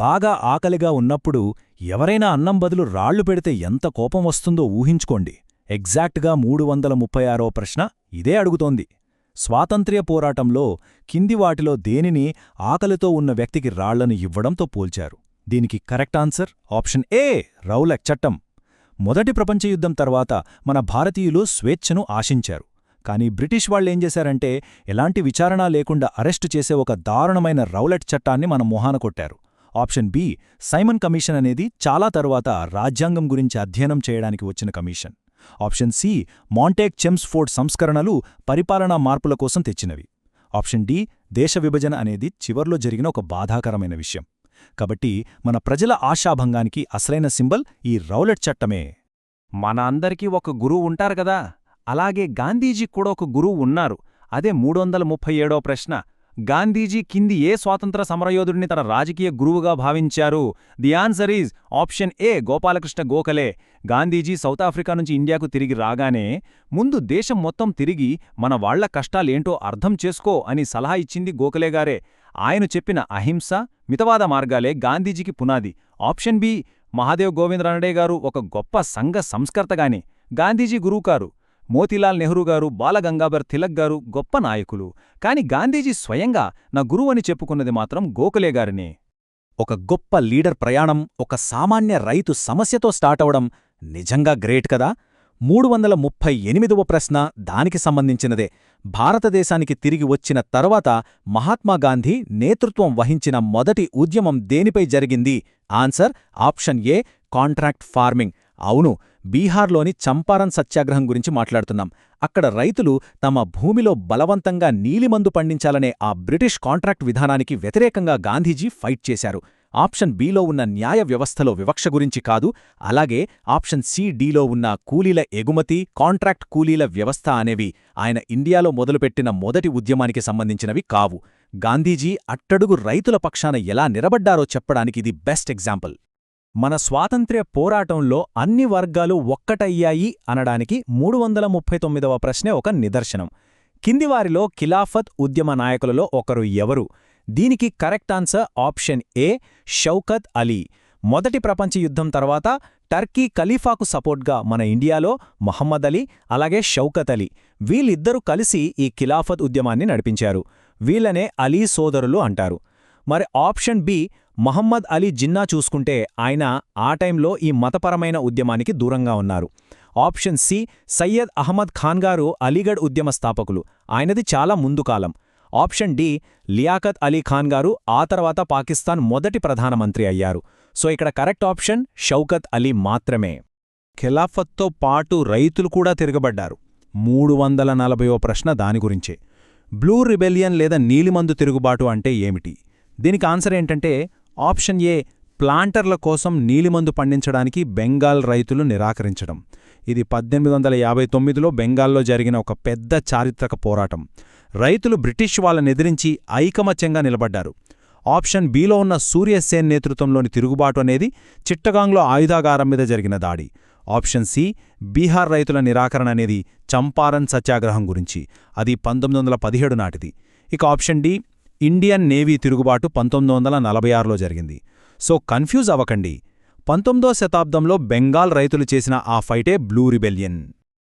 బాగా ఆకలిగా ఉన్నప్పుడు ఎవరైనా అన్నం బదులు రాళ్లు పెడితే ఎంత కోపం వస్తుందో ఊహించుకోండి. ఎగ్జాక్ట్గా 336వ ప్రశ్న ఇదే అడుగుతోంది. స్వాతంత్ర్య పోరాటంలో కింది వాటిలో దేనిని ఆకలితో ఉన్న వ్యక్తికి రాళ్లను ఇవ్వడంతో పోల్చారు? దీనికి correct answer option A, Rowlatt చట్టం. మొదటి ప్రపంచ యుద్ధం తర్వాత మన భారతీయులు స్వేచ్ఛను ఆశించారు. కానీ బ్రిటిష్ వాళ్ళేం చేశారంటే ఎలాంటి విచారణ లేకుండా అరెస్టు చేసే ఒక దారుణమైన రౌలట్ చట్టాన్ని మన మొహాన కొట్టారు. ఆప్షన్ బి, సైమన్ కమిషన్ అనేది చాలా తరువాత రాజ్యాంగం గురించి అధ్యయనం చేయడానికి వచ్చిన commission. Option C, Montagu Chelmsford సంస్కరణలు పరిపాలనా మార్పుల కోసం తెచ్చినవి. ఆప్షన్ డి, దేశ విభజన అనేది చివర్లో జరిగిన ఒక బాధాకరమైన విషయం. కాబట్టి మన ప్రజల ఆశాభంగానికి అసలైన సింబల్ ఈ రౌలట్ చట్టమే. మన అందరికీ ఒక గురువు ఉంటారు కదా, అలాగే గాంధీజీకి కూడా ఒక గురువు ఉన్నారు. అదే 337వ ప్రశ్న. గాంధీజీ కింది ఏ స్వాతంత్ర సమరయోధుడిని తన రాజకీయ గురువుగా భావించారు? The answer is option A, Gopalakrishna Gokhale. Gandhiji south Africa నుంచి ఇండియాకు తిరిగి రాగానే ముందు దేశం మొత్తం తిరిగి మన వాళ్ల కష్టాలేంటో అర్థం చేసుకో అని సలహా ఇచ్చింది గోఖలేగారే. ఆయన చెప్పిన అహింస, మితవాద మార్గాలే గాంధీజీకి పునాది. ఆప్షన్ బి, మహాదేవ్ గోవింద్ రానడే గారు ఒక గొప్ప సంఘ సంస్కర్తగానే గాంధీజీ గురువుకారు. మోతీలాల్ నెహ్రూ గారు, బాలగంగాధర్ తిలక్ గారు గొప్ప నాయకులు. కాని గాంధీజీ స్వయంగా నా గురువని చెప్పుకున్నది మాత్రం గోఖలేగారినే. ఒక గొప్ప లీడర్ ప్రయాణం ఒక సామాన్య రైతు సమస్యతో స్టార్టవడం నిజంగా గ్రేట్ కదా. 338వ ప్రశ్న దానికి సంబంధించినదే. భారతదేశానికి తిరిగి వచ్చిన తరువాత మహాత్మాగాంధీ నేతృత్వం వహించిన మొదటి ఉద్యమం దేనిపై జరిగింది? Answer option A, contract farming. అవును, బీహార్లోని చంపారన్ సత్యాగ్రహం గురించి మాట్లాడుతున్నాం. అక్కడ రైతులు తమ భూమిలో బలవంతంగా నీలిమందు పండించాలనే ఆ బ్రిటిష్ కాంట్రాక్ట్ విధానానికి వ్యతిరేకంగా గాంధీజీ ఫైట్ చేశారు. ఆప్షన్ బిలో ఉన్న న్యాయ వ్యవస్థలో వివక్ష గురించి కాదు, అలాగే ఆప్షన్ సి, డిలో ఉన్న కూలీల ఎగుమతి, కాంట్రాక్ట్ కూలీల వ్యవస్థ అనేవి ఆయన ఇండియాలో మొదలుపెట్టిన మొదటి ఉద్యమానికి సంబంధించినవి కావు. గాంధీజీ అట్టడుగు రైతుల పక్షాన ఎలా నిలబడ్డారో చెప్పడానికి ఇది బెస్ట్ ఎగ్జాంపుల్. మన స్వాతంత్ర్య పోరాటంలో అన్ని వర్గాలు ఒక్కటయ్యాయి అనడానికి 339వ ప్రశ్నే ఒక నిదర్శనం. కిందివారిలో ఖిలాఫత్ ఉద్యమ నాయకులలో ఒకరు ఎవరు? దీనికి correct answer option A, Shaukat Ali. మొదటి ప్రపంచ యుద్ధం తర్వాత టర్కీ ఖలీఫాకు సపోర్ట్గా మన ఇండియాలో మహమ్మద్ అలీ, అలాగే షౌకత్ అలీ, వీళ్ళిద్దరూ కలిసి ఈ ఖిలాఫత్ ఉద్యమాన్ని నడిపించారు. వీళ్ళనే అలీ సోదరులు అంటారు. మరి ఆప్షన్ బి, మహమ్మద్ అలీ జిన్నా చూసుకుంటే ఆయన ఆ టైంలో ఈ మతపరమైన ఉద్యమానికి దూరంగా ఉన్నారు. ఆప్షన్ సి, సయ్యద్ అహ్మద్ ఖాన్ గారు అలీగఢ్ ఉద్యమ స్థాపకులు, ఆయనది చాలా ముందు కాలం. ఆప్షన్ డి, లియాఖత్ అలీ ఖాన్ గారు ఆ తర్వాత పాకిస్తాన్ మొదటి ప్రధానమంత్రి అయ్యారు. సో ఇక్కడ కరెక్ట్ ఆప్షన్ షౌకత్ అలీ మాత్రమే. ఖిలాఫత్తో పాటు రైతులు కూడా తిరగబడ్డారు. 340వ ప్రశ్న దాని గురించే. బ్లూ రిబెలియన్ లేదా నీలిమందు తిరుగుబాటు అంటే ఏమిటి? దీనికి ఆన్సర్ ఏంటంటే ఆప్షన్ ఏ, ప్లాంటర్ల కోసం నీలిమందు పండించడానికి బెంగాల్ రైతులు నిరాకరించడం. ఇది 1859లో బెంగాల్లో జరిగిన ఒక పెద్ద చారిత్రక పోరాటం. రైతులు బ్రిటిష్ వాళ్ళనెదిరించి ఐకమత్యంగా నిలబడ్డారు. ఆప్షన్ బిలో ఉన్న సూర్యసేన్ నేతృత్వంలోని తిరుగుబాటు అనేది చిట్టగాంగ్లో ఆయుధాగారం మీద జరిగిన దాడి. ఆప్షన్ సి, బీహార్ రైతుల నిరాకరణ అనేది చంపారన్ సత్యాగ్రహం గురించి, అది 1917 నాటిది. ఇక ఆప్షన్ డి, ఇండియన్ నేవీ తిరుగుబాటు 1946లో జరిగింది. సో కన్ఫ్యూజ్ అవ్వకండి, 19వ శతాబ్దంలో బెంగాల్ రైతులు చేసిన ఆ ఫైటే బ్లూ రిబెలియన్.